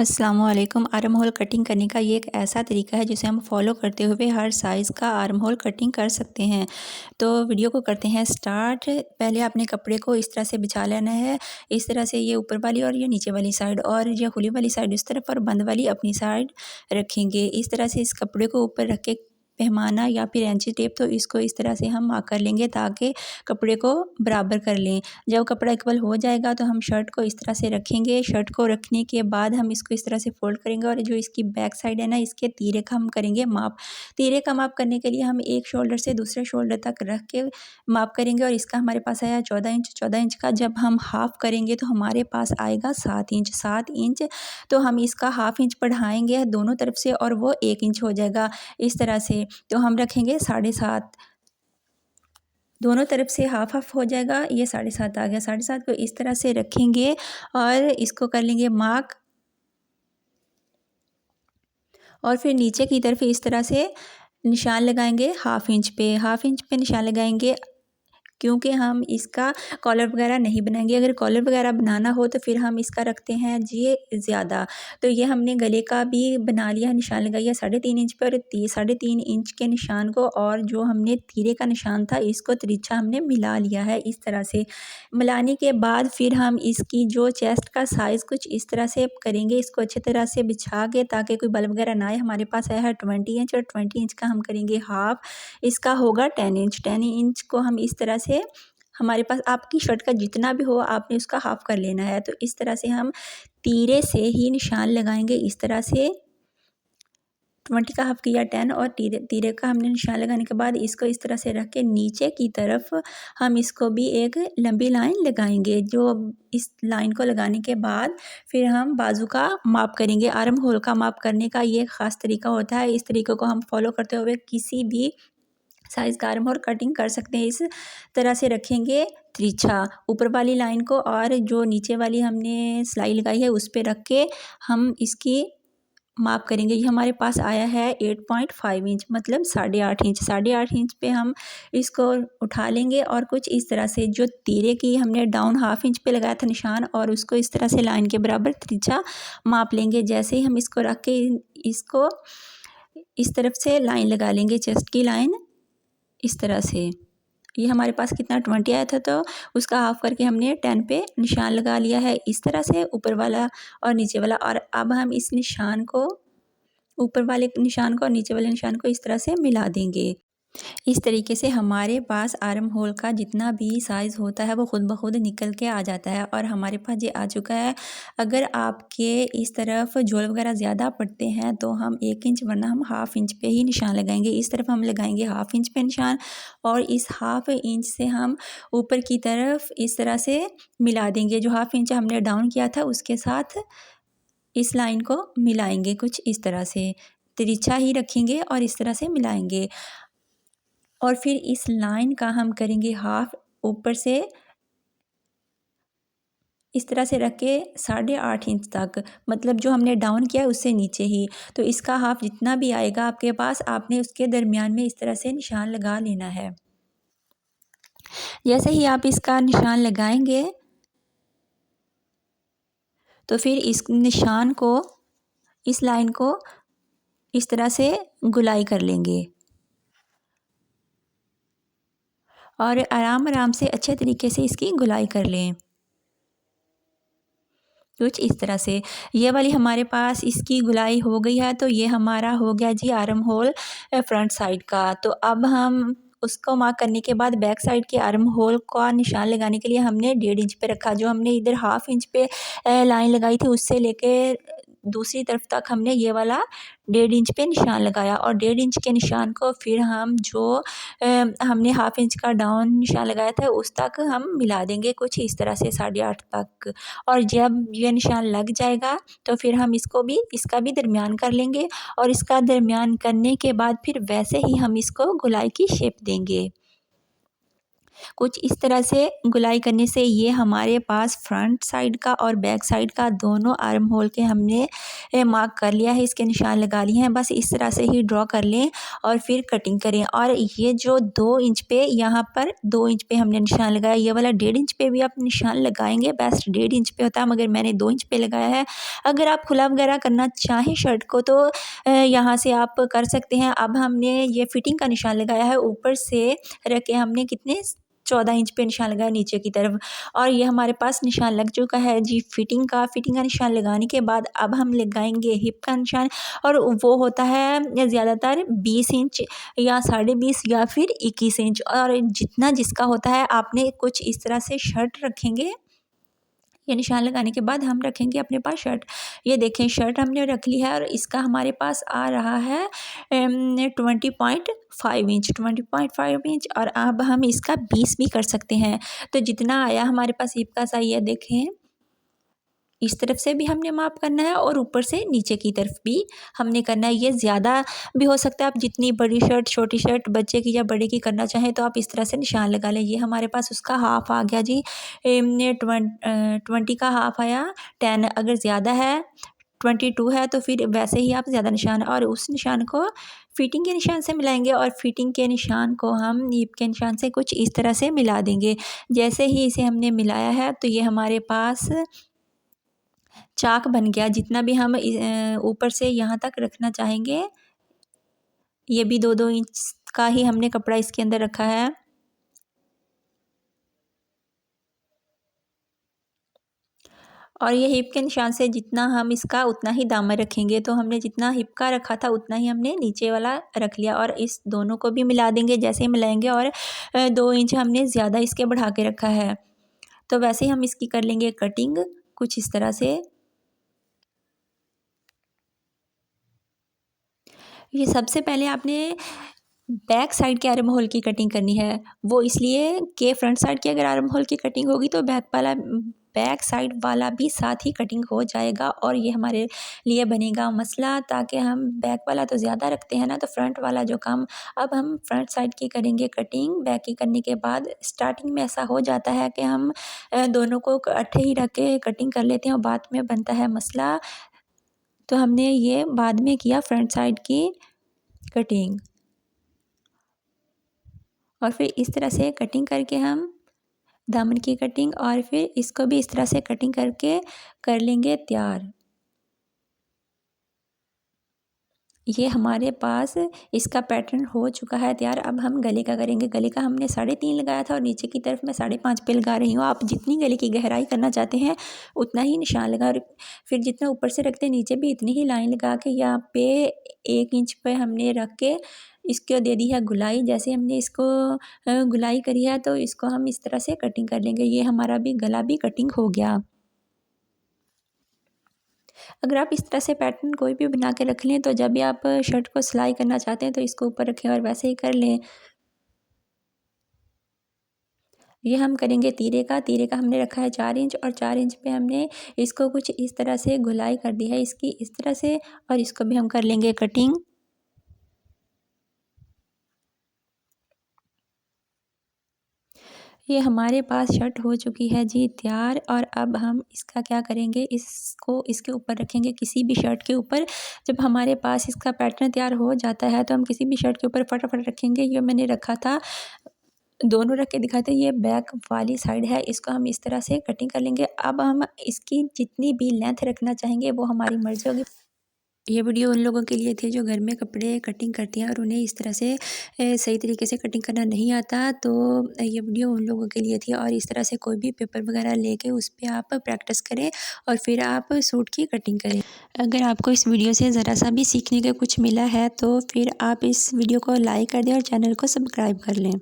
अस्सलामुअलैकुम। Arm hole cutting करने का ये एक ऐसा तरीका है जिसे हम फॉलो करते हुए हर साइज़ का आर्म होल कटिंग कर सकते हैं। तो वीडियो को करते हैं स्टार्ट। पहले आपने कपड़े को इस तरह से बिछा लेना है। इस तरह से ये ऊपर वाली और ये नीचे वाली साइड और ये खुली वाली साइड इस तरफ और बंद वाली अपनी साइड रखेंगे। इस तरह से इस कपड़े को ऊपर रख के पैमाना या फिर इंची टेप तो इसको इस तरह से हम मार्क कर लेंगे ताकि कपड़े को बराबर कर लें। जब कपड़ा इक्वल हो जाएगा तो हम शर्ट को इस तरह से रखेंगे। शर्ट को रखने के बाद हम इसको इस तरह से फोल्ड करेंगे और जो इसकी बैक साइड है ना, इसके तीरे का हम करेंगे माप। तीरे का माप करने के लिए हम एक शोल्डर से दूसरे शोल्डर तक रख के माप करेंगे और इसका हमारे पास आया 14 इंच। 14 इंच का जब हम हाफ करेंगे तो हमारे पास आएगा 7 इंच। 7 इंच तो हम इसका हाफ इंच बढ़ाएंगे दोनों तरफ से और वो 1 इंच हो जाएगा इस तरह से। तो हम रखेंगे 7.5, दोनों तरफ से हाफ हाफ हो जाएगा। ये 7.5 आ गया। 7.5 को इस तरह से रखेंगे और इसको कर लेंगे मार्क और फिर नीचे की तरफ इस तरह से निशान लगाएंगे हाफ इंच पे। हाफ इंच पे निशान लगाएंगे क्योंकि हम इसका कॉलर वगैरह नहीं बनाएंगे। अगर कॉलर वगैरह बनाना हो तो फिर हम इसका रखते हैं जी ज़्यादा। तो ये हमने गले का भी बना लिया, निशान लगाइए 3.5 इंच पर। 3.5 इंच के निशान को और जो हमने तीरे का निशान था इसको तिरछा हमने मिला लिया है। इस तरह से मिलाने के बाद फिर हम इसकी जो चेस्ट का साइज़ कुछ इस तरह से करेंगे। इसको अच्छी तरह से बिछा के ताकि कोई बल वगैरह ना आए। हमारे पास आया है 20 इंच और 20 इंच का हम करेंगे हाफ। इसका होगा 10 इंच। 10 इंच को हम इस तरह से हमारे पास आपकी शर्ट का जितना भी हो आपने उसका हाफ कर लेना है। तो इस तरह से हम तीरे से ही निशान लगाएंगे। इस तरह से 20 का हाफ किया 10 और तीरे का हमने निशान लगाने के बाद इसको इस तरह से रख के नीचे की तरफ हम इसको भी एक लंबी लाइन लगाएंगे। जो इस लाइन को लगाने के बाद फिर हम बाजू का माप करेंगे। आर्म होल का माप करने का ये ख़ास तरीका होता है। इस तरीके को हम फॉलो करते हुए किसी भी साइज़ का आर्म होल कटिंग कर सकते हैं। इस तरह से रखेंगे तिरछा ऊपर वाली लाइन को और जो नीचे वाली हमने सिलाई लगाई है उस पे रख के हम इसकी माप करेंगे। ये हमारे पास आया है 8.5 इंच मतलब 8.5 इंच। 8.5 इंच पे हम इसको उठा लेंगे और कुछ इस तरह से जो तीरे की हमने डाउन हाफ इंच पे लगाया था निशान और उसको इस तरह से लाइन के बराबर तिरछा माप लेंगे। जैसे ही हम इसको रख के इसको इस तरफ से लाइन लगा लेंगे, चेस्ट की लाइन इस तरह से। ये हमारे पास कितना 20 आया था तो उसका हाफ करके हमने 10 पे निशान लगा लिया है इस तरह से ऊपर वाला और नीचे वाला। और अब हम इस निशान को ऊपर वाले निशान को और नीचे वाले निशान को इस तरह से मिला देंगे। इस तरीके से हमारे पास आर्म होल का जितना भी साइज़ होता है वो खुद ब खुद निकल के आ जाता है और हमारे पास ये आ चुका है। अगर आपके इस तरफ झोल वगैरह ज़्यादा पड़ते हैं तो हम 1 इंच वरना हम हाफ इंच पे ही निशान लगाएंगे। इस तरफ हम लगाएंगे हाफ इंच पे निशान और इस हाफ इंच से हम ऊपर की तरफ इस तरह से मिला देंगे। जो हाफ इंच हमने डाउन किया था उसके साथ इस लाइन को मिलाएंगे कुछ इस तरह से। तिरछा ही रखेंगे और इस तरह से मिलाएंगे और फिर इस लाइन का हम करेंगे हाफ ऊपर से इस तरह से रख के 8.5 इंच तक, मतलब जो हमने डाउन किया है उससे नीचे ही। तो इसका हाफ जितना भी आएगा आपके पास आपने उसके दरमियान में इस तरह से निशान लगा लेना है। जैसे ही आप इसका निशान लगाएंगे तो फिर इस निशान को इस लाइन को इस तरह से गुलाई कर लेंगे और आराम आराम से अच्छे तरीके से इसकी गुलाई कर लें कुछ इस तरह से। ये वाली हमारे पास इसकी गुलाई हो गई है तो ये हमारा हो गया जी आर्म होल फ्रंट साइड का। तो अब हम उसको मार्क करने के बाद बैक साइड के आर्म होल का निशान लगाने के लिए हमने 1.5 इंच पे रखा। जो हमने इधर हाफ इंच पे लाइन लगाई थी उससे लेके दूसरी तरफ तक हमने ये वाला 1.5 इंच पे निशान लगाया और 1.5 इंच के निशान को फिर हम जो हमने हाफ इंच का डाउन निशान लगाया था उस तक हम मिला देंगे कुछ इस तरह से 8.5 तक। और जब ये निशान लग जाएगा तो फिर हम इसको भी इसका भी दरमियान कर लेंगे और इसका दरमियान करने के बाद फिर वैसे ही हम इसको गोलाई की शेप देंगे। कुछ इस तरह से गुलाई करने से ये हमारे पास फ्रंट साइड का और बैक साइड का दोनों आर्म होल के हमने मार्क कर लिया है, इसके निशान लगा लिए हैं, बस इस तरह से ही ड्रॉ कर लें और फिर कटिंग करें। और ये जो 2 इंच पे, यहाँ पर 2 इंच पे हमने निशान लगाया, ये वाला 1.5 इंच पे भी आप निशान लगाएंगे, बेस्ट 1.5 इंच पे होता है, मगर मैंने 2 इंच पे लगाया है। अगर आप खुला वगैरह करना चाहें शर्ट को तो यहाँ से आप कर सकते हैं। अब हमने ये फिटिंग का निशान लगाया है, ऊपर से रख के हमने कितने 14 इंच पे निशान लगाया नीचे की तरफ, और ये हमारे पास निशान लग चुका है जी फिटिंग का निशान लगाने के बाद अब हम लगाएंगे हिप का निशान, और वो होता है ज़्यादातर 20 इंच या 20.5 या फिर 21 इंच, और जितना जिसका होता है आपने कुछ इस तरह से शर्ट रखेंगे। ये निशान लगाने के बाद हम रखेंगे अपने पास शर्ट। ये देखें शर्ट हमने रख ली है और इसका हमारे पास आ रहा है 20.5 इंच, और अब हम इसका 20 भी कर सकते हैं। तो जितना आया हमारे पास हिप का साइज़, ये देखें इस तरफ से भी हमने माप करना है और ऊपर से नीचे की तरफ भी हमने करना है। ये ज़्यादा भी हो सकता है, आप जितनी बड़ी शर्ट, छोटी शर्ट बच्चे की या बड़े की करना चाहें तो आप इस तरह से निशान लगा लें। ये हमारे पास उसका हाफ़ आ गया जी, 20 का हाफ़ आया, 10 अगर ज़्यादा है 22 है तो फिर वैसे ही आप ज़्यादा निशान, और उस निशान को फिटिंग के निशान से मिलाएंगे, और फिटिंग के निशान को हम नीब के निशान से कुछ इस तरह से मिला देंगे। जैसे ही इसे हमने मिलाया है तो ये हमारे पास चाक बन गया। जितना भी हम ऊपर से यहाँ तक रखना चाहेंगे, ये भी 2-2 इंच का ही हमने कपड़ा इसके अंदर रखा है। और ये हिप के निशान से जितना हम इसका उतना ही दामन रखेंगे, तो हमने जितना हिप का रखा था उतना ही हमने नीचे वाला रख लिया, और इस दोनों को भी मिला देंगे जैसे ही मिलाएंगे। और 2 इंच हमने ज़्यादा इसके बढ़ा के रखा है, तो वैसे ही हम इसकी कर लेंगे कटिंग कुछ इस तरह से। ये सबसे पहले आपने बैक साइड के आर्म होल की कटिंग करनी है, वो इसलिए कि फ्रंट साइड की अगर आर्म होल की कटिंग होगी तो बैक साइड वाला भी साथ ही कटिंग हो जाएगा, और ये हमारे लिए बनेगा मसला, ताकि हम बैक वाला तो ज़्यादा रखते हैं ना, तो फ्रंट वाला जो काम, अब हम फ्रंट साइड की करेंगे कटिंग। बैक की करने के बाद स्टार्टिंग में ऐसा हो जाता है कि हम दोनों को इकट्ठे ही रख के कटिंग कर लेते हैं और बाद में बनता है मसला, तो हमने ये बाद में किया फ्रंट साइड की कटिंग। और फिर इस तरह से कटिंग करके हम दामन की कटिंग, और फिर इसको भी इस तरह से कटिंग करके कर लेंगे तैयार। ये हमारे पास इसका पैटर्न हो चुका है तैयार। अब हम गले का करेंगे। गले का हमने 3.5 लगाया था और नीचे की तरफ मैं 5.5 पे लगा रही हूँ। आप जितनी गले की गहराई करना चाहते हैं उतना ही निशान लगा, और फिर जितना ऊपर से रखते हैं नीचे भी इतनी ही लाइन लगा के यहाँ पे 1 इंच पे हमने रख के इसको दे दी है गुलाई। जैसे हमने इसको गुलाई करी है तो इसको हम इस तरह से कटिंग कर लेंगे। ये हमारा भी गला भी कटिंग हो गया। अगर आप इस तरह से पैटर्न कोई भी बना के रख लें तो जब भी आप शर्ट को सिलाई करना चाहते हैं तो इसको ऊपर रखें और वैसे ही कर लें। ये हम करेंगे तीरे का हमने रखा है 4 इंच, और 4 इंच पे हमने इसको कुछ इस तरह से गोलाई कर दी है इसकी इस तरह से, और इसको भी हम कर लेंगे कटिंग। ये हमारे पास शर्ट हो चुकी है जी तैयार, और अब हम इसका क्या करेंगे, इसको इसके ऊपर रखेंगे किसी भी शर्ट के ऊपर। जब हमारे पास इसका पैटर्न तैयार हो जाता है तो हम किसी भी शर्ट के ऊपर फटाफट रखेंगे। ये मैंने रखा था, दोनों रख के दिखाते हैं। ये बैक वाली साइड है, इसको हम इस तरह से कटिंग कर लेंगे। अब हम इसकी जितनी भी लेंथ रखना चाहेंगे वो हमारी मर्ज़ी होगी। ये वीडियो उन लोगों के लिए थे जो घर में कपड़े कटिंग करते हैं और उन्हें इस तरह से सही तरीके से कटिंग करना नहीं आता, तो ये वीडियो उन लोगों के लिए थी। और इस तरह से कोई भी पेपर वगैरह लेके उस पे आप प्रैक्टिस करें और फिर आप सूट की कटिंग करें। अगर आपको इस वीडियो से ज़रा सा भी सीखने का कुछ मिला है तो फिर आप इस वीडियो को लाइक कर दें और चैनल को सब्सक्राइब कर लें।